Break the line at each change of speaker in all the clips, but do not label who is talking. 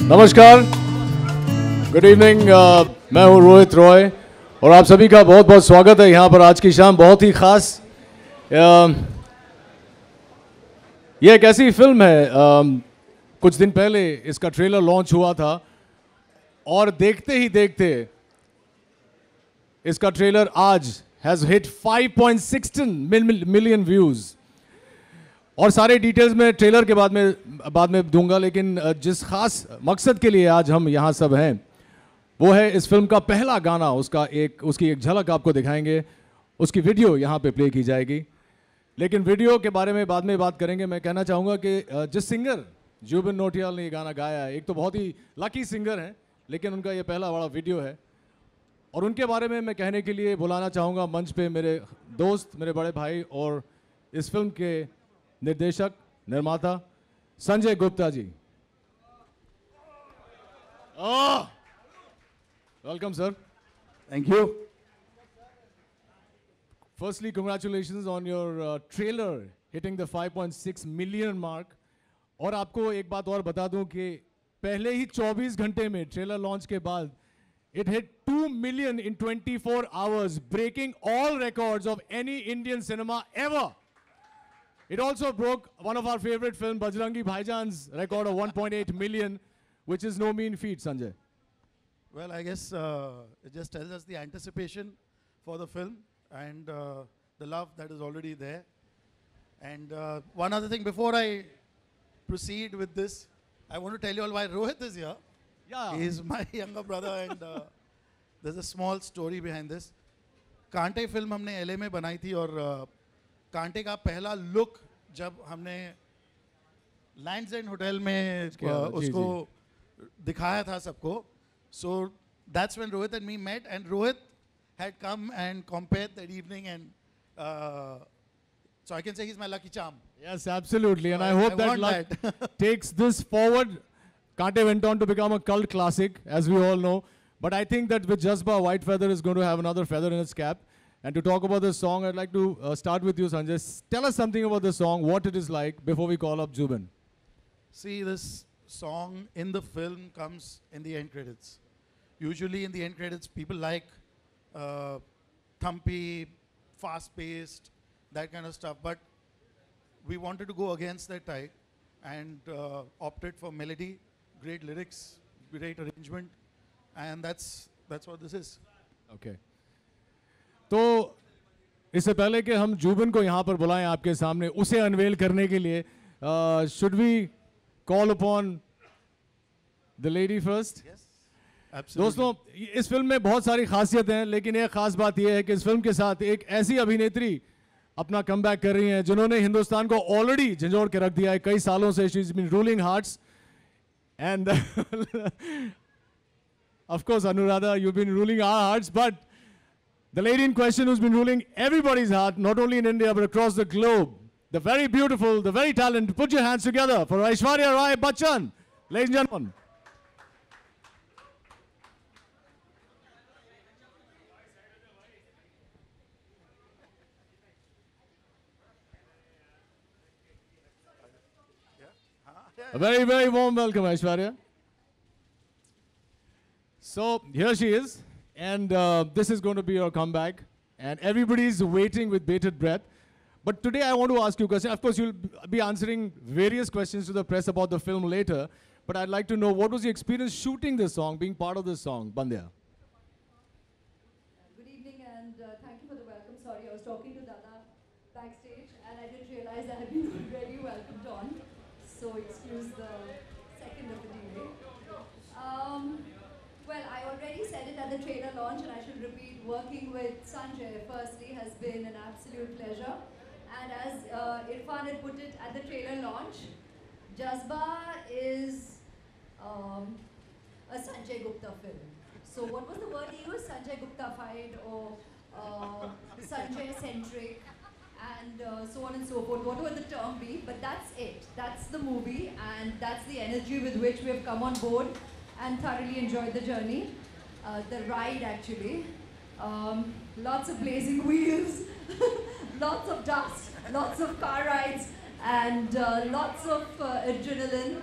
नमस्कार, good evening. मैं हूं रोहित रॉय और आप सभी का बहुत बहुत स्वागत है यहाँ पर आज की शाम बहुत ही ख़ास। यह एक ऐसी फिल्म है, कुछ दिन पहले इसका ट्रेलर लॉन्च हुआ था और देखते ही देखते इसका ट्रेलर आज हैज़ हिट 5.16 मिलियन व्यूज़। और सारे डिटेल्स मैं ट्रेलर के बाद में दूंगा, लेकिन जिस खास मकसद के लिए आज हम यहाँ सब हैं वो है इस फिल्म का पहला गाना, उसकी एक झलक आपको दिखाएंगे। उसकी वीडियो यहाँ पे प्ले की जाएगी, लेकिन वीडियो के बारे में बाद में बात करेंगे। मैं कहना चाहूँगा कि जिस सिंगर जुबिन नौटियाल ने ये गाना गाया है, एक तो बहुत ही लकी सिंगर हैं, लेकिन उनका ये पहला बड़ा वीडियो है। और उनके बारे में मैं कहने के लिए बुलाना चाहूँगा मंच पे मेरे दोस्त, मेरे बड़े भाई और इस फिल्म के निर्देशक निर्माता Sanjay Gupta ji. Welcome sir.
Thank you.
Firstly, congratulations on your trailer hitting the 5.6 million mark. और आपको एक बात और बता दूं कि पहले ही 24 घंटे में ट्रेलर लॉन्च के बाद it hit 2 million in 24 hours, breaking all records of any Indian cinema ever. It also broke one of our favorite film, Bajrangi Bhaijaan's record of 1.8 million, which is no mean feat, Sanjay.
Well, I guess it just tells us the anticipation for the film and the love that is already there. And one other thing, before I proceed with this, I want to tell you all why Rohit is here.
Yeah.
He is my younger brother and there's a small story behind this. कांटे film हमने LA में बनाई थी और कांटे का पहला look जब हमने लैंड्स एंड होटल में उसको दिखाया था सबको, so that's when Rohit and me met, and Rohit had come and compared that evening, and so I can say he's my lucky charm.
Yes, absolutely, and I hope that luck takes this forward. Kante went on to become a cult classic, as we all know, but I think that with Jazba, White Feather is going to have another feather in its cap. And to talk about this song, I'd like to start with you, Sanjay. Tell us something about this song, what it is like, before we call up Zubin.
See, this song in the film comes in the end credits. Usually in the end credits, people like thumpy, fast-paced, that kind of stuff. But we wanted to go against that tide and opted for melody, great lyrics, great arrangement, and that's what this is.
Okay. तो इससे पहले कि हम जुबिन को यहाँ पर बुलाएं आपके सामने उसे अनवेल करने के लिए, should we call upon the lady first? दोस्तों, इस फिल्म में बहुत सारी खासियत हैं, लेकिन एक खास बात यह है कि इस फिल्म के साथ एक ऐसी अभिनेत्री अपना कमबैक कर रही हैं जिन्होंने हिंदुस्तान को ऑलरेडी झंझोड़ के रख दिया है कई सालों से। She is been ruling hearts and of course Anuradha, you been ruling our hearts, but the lady in question who's been ruling everybody's heart, not only in India but across the globe, the very beautiful, the very talented, put your hands together for Aishwarya Rai Bachchan, ladies and gentlemen. A very, very warm welcome, Aishwarya. So here she is. And this is going to be your comeback. And everybody's waiting with bated breath. But today I want to ask you a question. Of course, you'll be answering various questions to the press about the film later. But I'd like to know, what was the experience shooting this song, being part of this song, Bandya?
Good evening, and thank you for the welcome. Sorry, I was talking to Dada backstage, and I didn't realize I had been already welcomed on. So excuse the second of the delay. Well, I already said it at the trailer launch, and I should repeat, working with Sanjay firstly has been an absolute pleasure. And as Irfan had put it at the trailer launch, Jazba is a Sanjay Gupta film. So what was the word he used? Sanjay Gupta-fied or Sanjay-centric. and so on and so forth, whatever the term be, but that's it. That's the movie, and that's the energy with which we have come on board and thoroughly enjoyed the journey, the ride actually. Lots of blazing wheels, lots of dust, lots of car rides, and lots of adrenaline.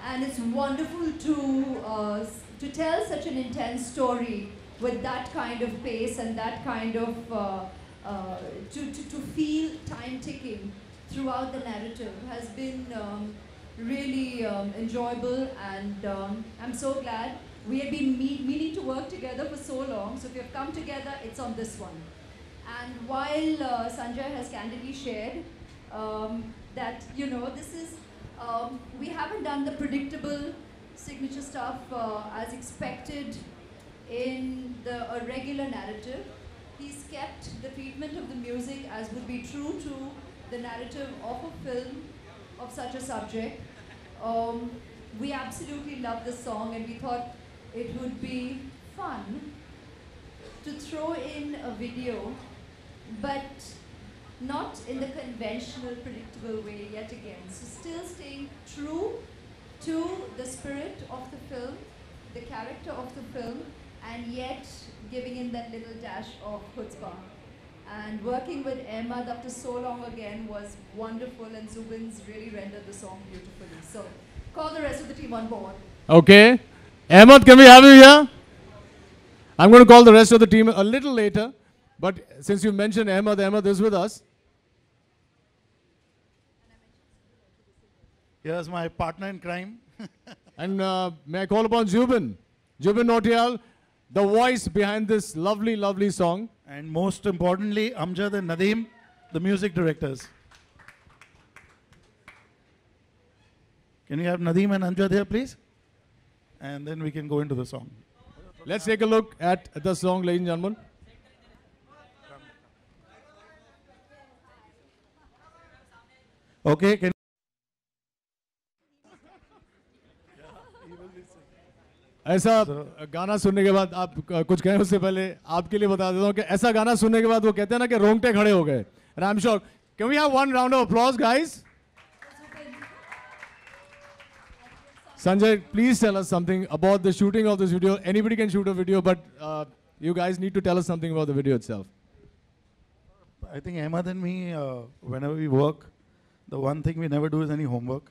And it's wonderful to tell such an intense story with that kind of pace and that kind of to feel time ticking throughout the narrative has been really enjoyable, and I'm so glad. We have been meaning to work together for so long, so if we have come together, it's on this one. And while Sanjay has candidly shared that, you know, this is, we haven't done the predictable signature stuff as expected in a regular narrative. He's kept the treatment of the music as would be true to the narrative of a film of such a subject. We absolutely love this song, and we thought it would be fun to throw in a video, but not in the conventional, predictable way yet again. So still staying true to the spirit of the film, the character of the film, and yet giving in that little dash of chutzpah. And working with Ahmed after so long again was wonderful, and Zubin's really rendered the song beautifully. So call the rest of the team on board.
Okay. Ahmed, can we have you here? I'm going to call the rest of the team a little later, but since you mentioned Ahmed is with us.
Here's my partner in crime.
And may I call upon Zubin Nautiyal, the voice behind this lovely, lovely song.
And most importantly, Amjad and Nadeem, the music directors. Can we have Nadeem and Amjad here, please? And then we can go into the song.
Let's take a look at the song, ladies and gentlemen.
Okay, can
ऐसा गाना सुनने के बाद आप कुछ कहें उससे पहले आपके लिए बता देता हूं कि ऐसा गाना सुनने के बाद वो कहते हैं ना कि रोंगटे खड़े हो गए. And I'm sure. Can we have one round of applause, guys? Sanjay, please tell us something about the shooting of this video. Anybody can shoot a video, but you guys need to tell us something about the video itself.
I think Ahmed and me, whenever we work, the one thing we never do is any homework.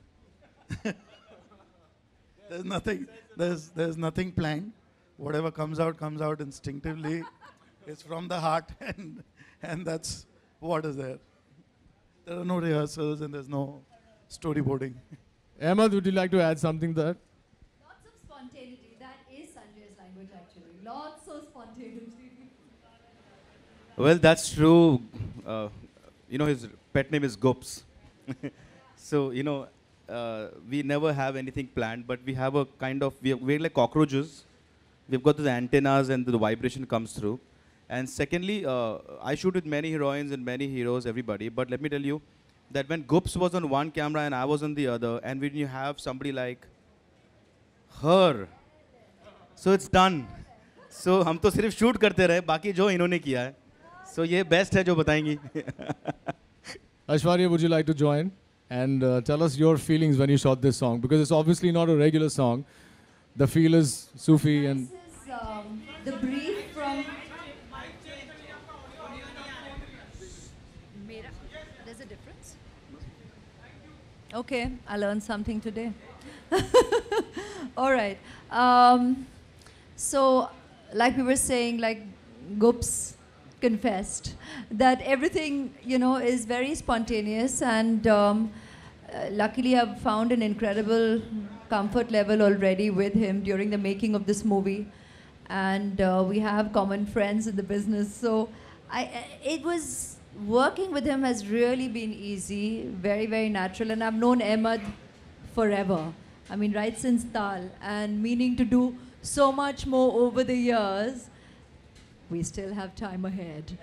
There's nothing planned. Whatever comes out instinctively. It's from the heart, and that's what is there. There are no rehearsals and there's no storyboarding.
Ahmed, would you like to add something there?
Lots of spontaneity. That is Sanjay's language actually. Lots of spontaneity.
Well, that's true. His pet name is Gops. So, we never have anything planned, but we have a kind of, we're like cockroaches. We've got the antennas and the vibration comes through. And secondly, I shoot with many heroines and many heroes, everybody. But let me tell you that when Gops was on one camera and I was on the other, and when you have somebody like her, so it's done. So हम तो सिर्फ shoot करते रहे, बाकी जो इन्होंने किया है. So ये best है जो बताएंगी.
Aishwarya, would you like to join and tell us your feelings when you shot this song? Because it's obviously not a regular song. The feel is Sufi and...
This is the brief from... There's a difference? Okay, I learned something today. All right. So, like we were saying, like Gops confessed that everything, is very spontaneous, and luckily I've found an incredible comfort level already with him during the making of this movie, and we have common friends in the business. So it was, working with him has really been easy, very, very natural, and I've known Ahmed forever. I mean, right since Tal, and meaning to do so much more over the years. We still have time ahead,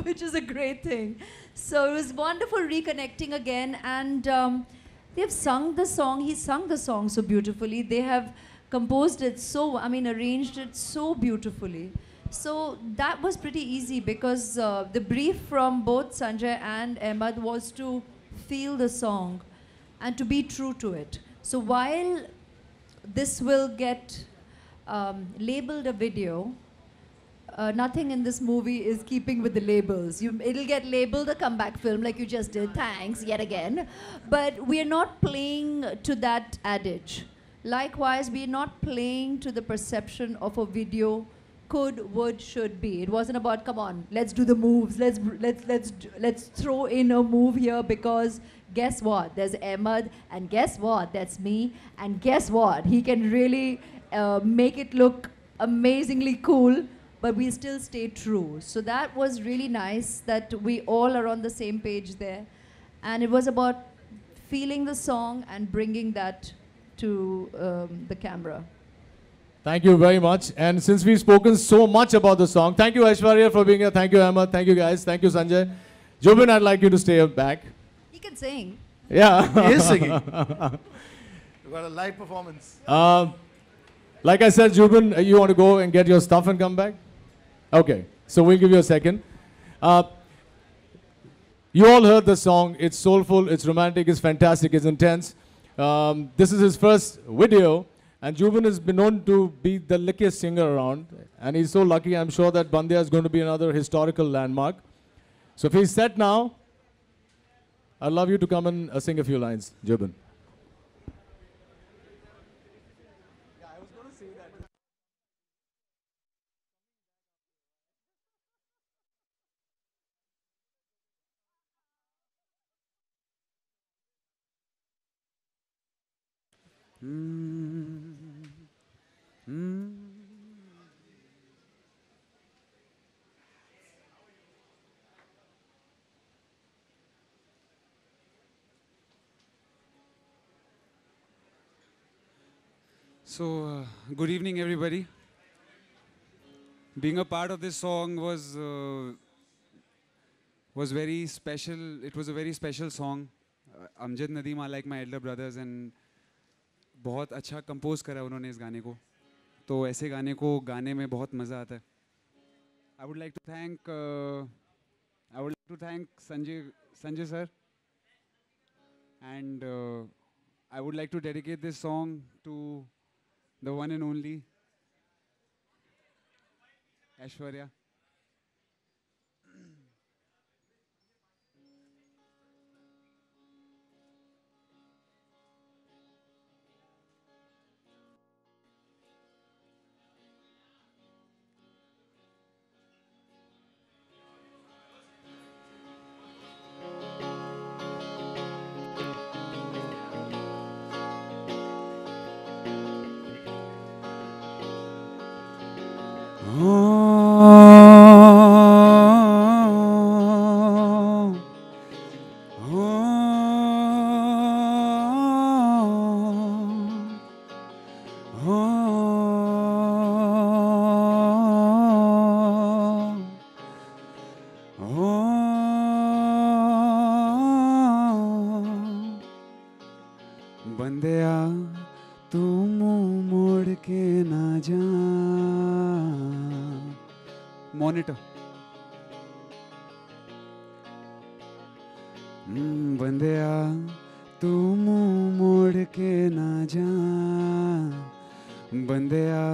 which is a great thing. So it was wonderful reconnecting again, and they have sung the song. He sung the song so beautifully. They have composed it arranged it so beautifully. So that was pretty easy because the brief from both Sanjay and Ahmed was to feel the song and to be true to it. So while this will get labeled a video, nothing in this movie is keeping with the labels. It'll get labeled a comeback film like you just did, thanks, yet again. But we're not playing to that adage. Likewise, we're not playing to the perception of a video could, would, should be. It wasn't about, come on, let's do the moves, let's throw in a move here because guess what? There's Ahmed, and guess what? That's me, and guess what? He can really make it look amazingly cool, but we still stay true. So that was really nice that we all are on the same page there. And it was about feeling the song and bringing that to the camera.
Thank you very much. And since we've spoken so much about the song, thank you Aishwarya for being here. Thank you Ahmed. Thank you guys. Thank you Sanjay. Jubin, I'd like you to stay back.
He can sing.
Yeah.
He is singing. We've got a live performance.
Like I said, Jubin, you want to go and get your stuff and come back? Okay. So we'll give you a second. You all heard the song. It's soulful, it's romantic, it's fantastic, it's intense. This is his first video. And Jubin has been known to be the luckiest singer around. And he's so lucky, I'm sure that Bandiya is going to be another historical landmark. So if he's set now, I'd love you to come and sing a few lines, Jubin.
So, good evening, everybody. Being a part of this song was very special. It was a very special song. Amjad Nadeem are like my elder brothers, and बहुत अच्छा compose करा उन्होंने इस गाने को. तो ऐसे गाने को गाने में बहुत मज़ा आता है. I would like to thank Sanjay sir, and I would like to dedicate this song to the one and only Aishwarya. बंदिया तू मुंह मोड़ के ना जा. मॉनिटर. बंदिया तू मुंह मोड़ के ना जा. बंदिया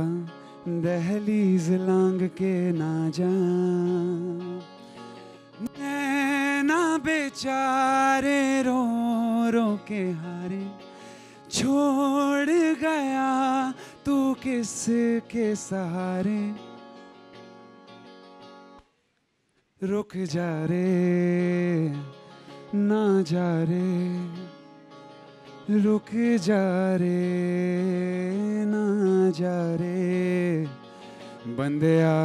दहलीज लांग के ना जा. नैना बेचारे रो रो के हारे छोड़ गया तू किसके सहारे. रुक जा रे ना जा रे. रुक जा रे ना जा रे. बंदिया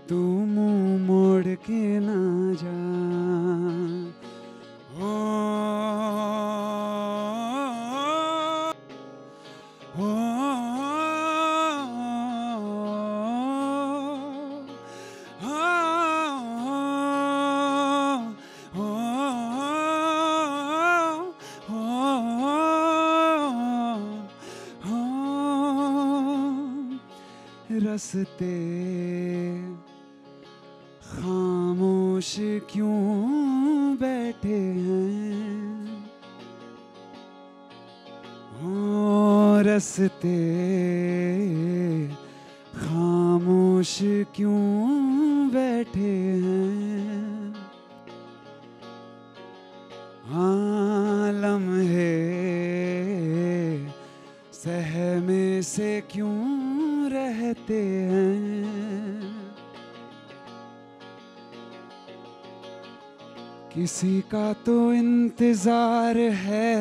तू मुंह मोड़ के ना जा. रस्ते खामोश क्यों बैठे हैं, हो रस्ते खामोश क्यों बैठे हैं, हाँ लम्हे सहमे से क्यों रहते हैं, किसी का तो इंतजार है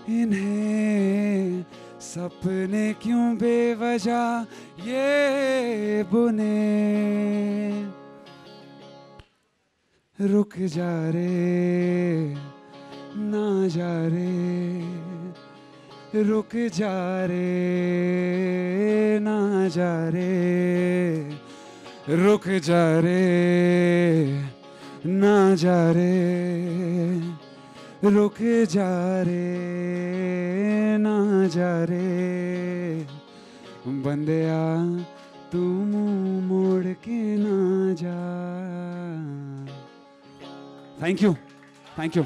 इन्हें, सपने क्यों बेवजह ये बुने, रुक जा रे ना जा रे, रुक जा रे ना जा रे, रुक जा रे ना जा रे, रुक जा रे ना जा रे, बंदिया तू मुंह मोड़ के ना जा। Thank you, thank you.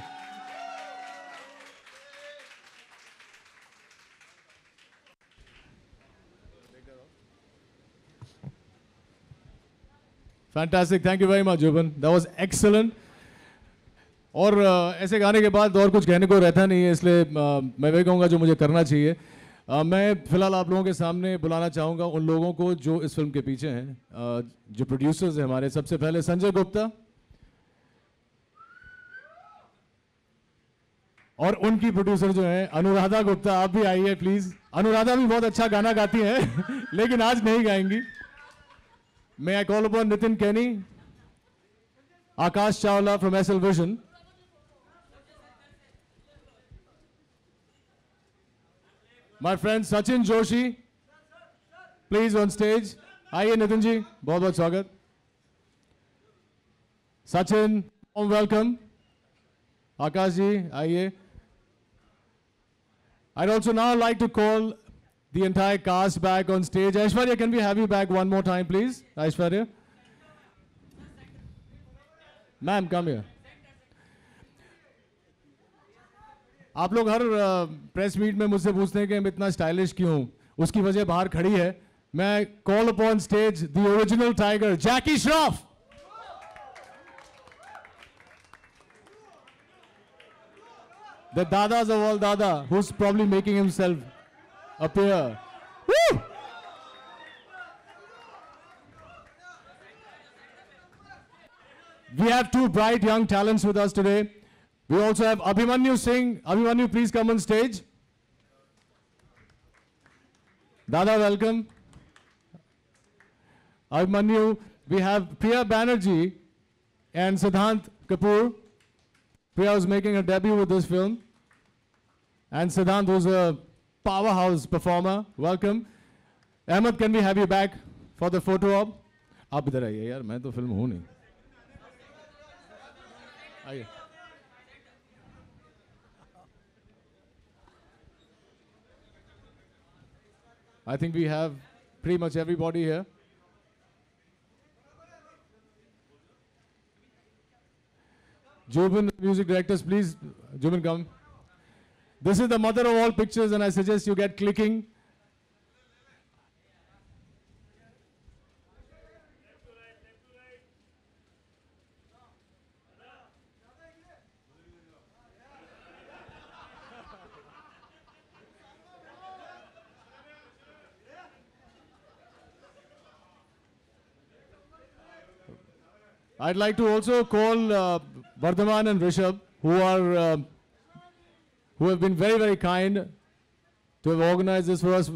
Fantastic, thank you very much, Juban. That was excellent. और ऐसे गाने के बाद और कुछ कहने को रहता नहीं है, इसलिए मैं वही कहूँगा जो मुझे करना चाहिए। मैं फिलहाल आप लोगों के सामने बुलाना चाहूँगा उन लोगों को जो इस फिल्म के पीछे हैं, जो प्रोड्यूसर्स हैं हमारे। सबसे पहले संजय गुप्ता और उनकी प्रोड्यूसर जो हैं अनुराधा गुप्ता। आप भी आइए प्लीज। अनुराधा भी बहुत अच्छा गाना गाती हैं लेकिन आज नहीं गाएंगी। May I call upon Nitin Kenny, Akash Chawla from SL Vision. My friend Sachin Joshi, please on stage. आइए नितिन जी, बहुत बहुत स्वागत। Sachin, warm welcome. Akash ji, आइए। I'd also now like to call the entire cast back on stage. Aishwarya, can we have you back one more time, please? Aishwarya. Ma'am, come here. आप लोग हर press meet में मुझसे पूछते हैं कि हम इतना स्टाइलिश क्यों हूं। उसकी वजह बाहर खड़ी है। मैं call upon stage the original tiger Jackie Shroff. The dadas of all dada, who's probably making himself appear. Woo! We have two bright young talents with us today. We also have Abhimanyu Singh. Abhimanyu, please come on stage. Dada, welcome. Abhimanyu, we have Priya Banerjee and Siddhant Kapoor. Priya is making her debut with this film. And Siddhant, who's a powerhouse performer. Welcome. Ahmed, can we have you back for the photo op? आप इधर आइए यार, मैं तो film हूँ नहीं। आइए। I think we have pretty much everybody here. Jubin, music directors, please. Jubin, come. This is the mother of all pictures, and I suggest you get clicking. I'd like to also call Vardhaman and Rishabh, who have been very, very kind to have organized this for us.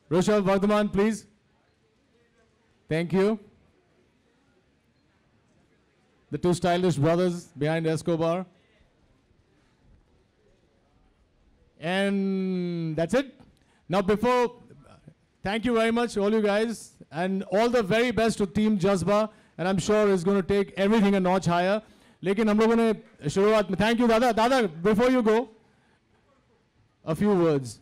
Rishabh, Vardhaman, please. Thank you. The two stylish brothers behind Escobar. And that's it. Now thank you very much, all you guys, and all the very best to Team Jazba. And I'm sure it's going to take everything a notch higher. लेकिन हम लोगों ने शुरुआत में thank you दादा before you go a few words.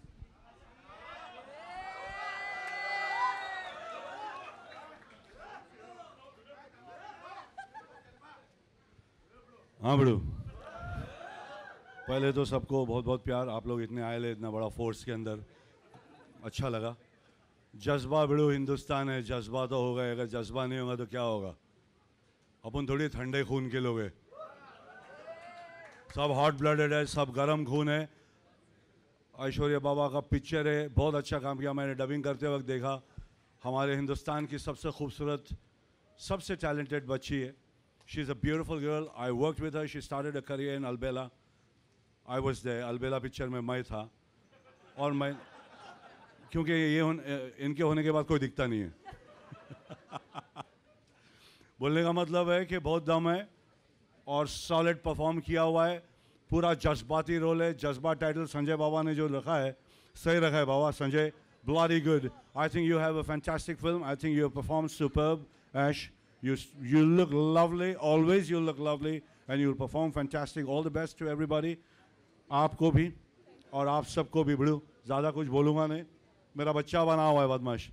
हाँ बड़ू, पहले तो सबको बहुत बहुत प्यार। आप लोग इतने आए ले, इतना बड़ा फोर्स के अंदर, अच्छा लगा। जज्बा बड़ू हिंदुस्तान है, जज्बा तो होगा, अगर जज्बा नहीं होगा तो क्या होगा। अपन थोड़ी ठंडे खून के लोग हैं, सब हॉट ब्लडेड है, सब गर्म खून है। ऐश्वर्या बाबा का पिक्चर है, बहुत अच्छा काम किया। मैंने डबिंग करते वक्त देखा, हमारे हिंदुस्तान की सबसे खूबसूरत, सबसे टैलेंटेड बच्ची है। She is a beautiful girl. I worked with her, she started a career in Albela. I was there, Albela picture में मैं था। और मैं, क्योंकि इनके होने के बाद कोई दिखता नहीं है बोलने का मतलब है कि बहुत दम है और सॉलिड परफॉर्म किया हुआ है। पूरा जज्बाती रोल है। जज्बा टाइटल संजय बाबा ने जो रखा है, सही रखा है बाबा Sanjay, bloody good. I think you have a fantastic film. I think you have performed superb, Ash. You look lovely. Always you look lovely, and you'll perform fantastic. All the best to everybody. आपको भी और आप सबको भी बड़ू। ज़्यादा कुछ बोलूँगा नहीं, मेरा बच्चा बना हुआ है बदमाश।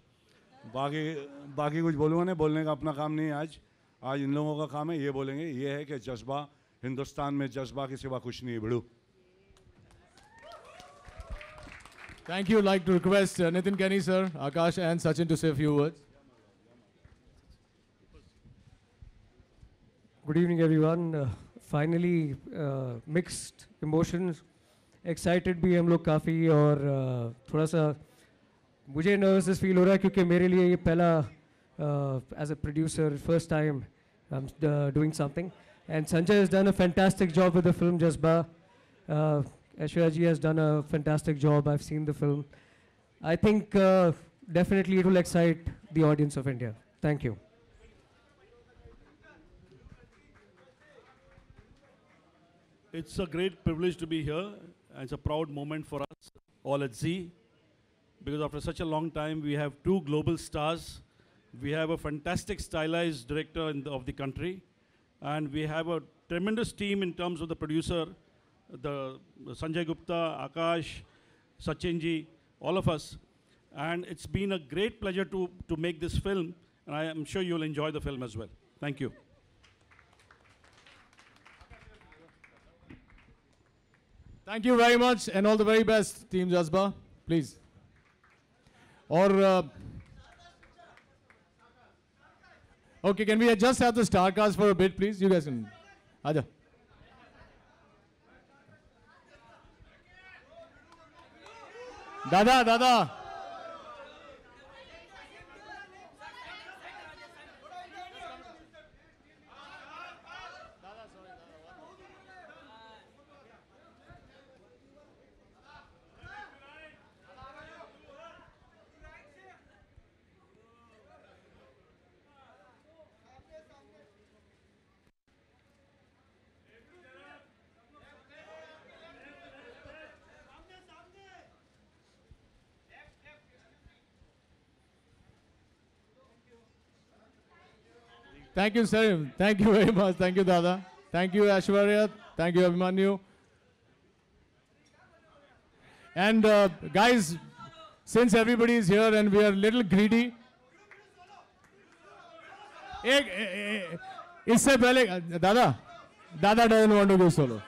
बाकी कुछ बोलूँगा नहीं, बोलने का अपना काम नहीं है आज। आज इन लोगों का काम है, ये बोलेंगे। ये है कि जज्बा, हिंदुस्तान में जज्बा के सिवा कुछ नहीं है बड़ू।
Thank you. I'd like to request Nitin Kenny, sir, Akash and Sachin to say a few words.
Good evening, everyone. Finally, mixed emotions. Excited भी हम लोग काफ़ी, और थोड़ा सा मुझे नर्वस फील हो रहा है क्योंकि मेरे लिए ये पहला as a producer, first time I'm doing something. And Sanjay has done a fantastic job with the film Jazba. Aishwarya ji has done a fantastic job. I've seen the film. I think definitely it will excite the audience of India. Thank you.
It's a great privilege to be here. It's a proud moment for us all at Z, because after such a long time we have two global stars. We have a fantastic stylized director of the country, and we have a tremendous team in terms of the producer, the Sanjay Gupta, Akash, Sachin ji, all of us. And it's been a great pleasure to make this film, and I am sure you'll enjoy the film as well. Thank you.
Thank you very much, and all the very best, Team Jazba. Please. Or okay, can we just have the star cast for a bit, please? You guys can. Aja. Dada. Thank you, sir. Thank you very much. Thank you, Dada. Thank you, Aishwarya. Thank you, Abhimanyu. And guys, since everybody is here and we are a little greedy, इससे पहले Dada doesn't want to go solo.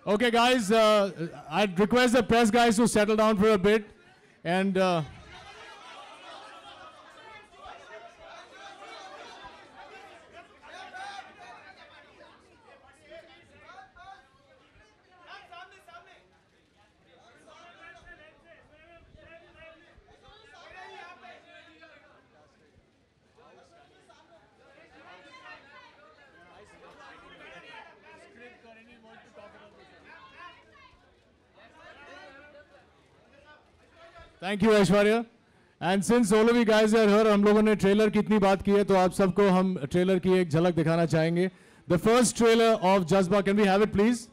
Okay, guys, I'd request the press guys to settle down for a bit. And thank you, Aishwarya. And since all of you guys are here, हम लोगों ने trailer की इतनी बात की है, तो आप सबको हम ट्रेलर की एक झलक दिखाना चाहेंगे. The first trailer of Jazba, can we have it, please?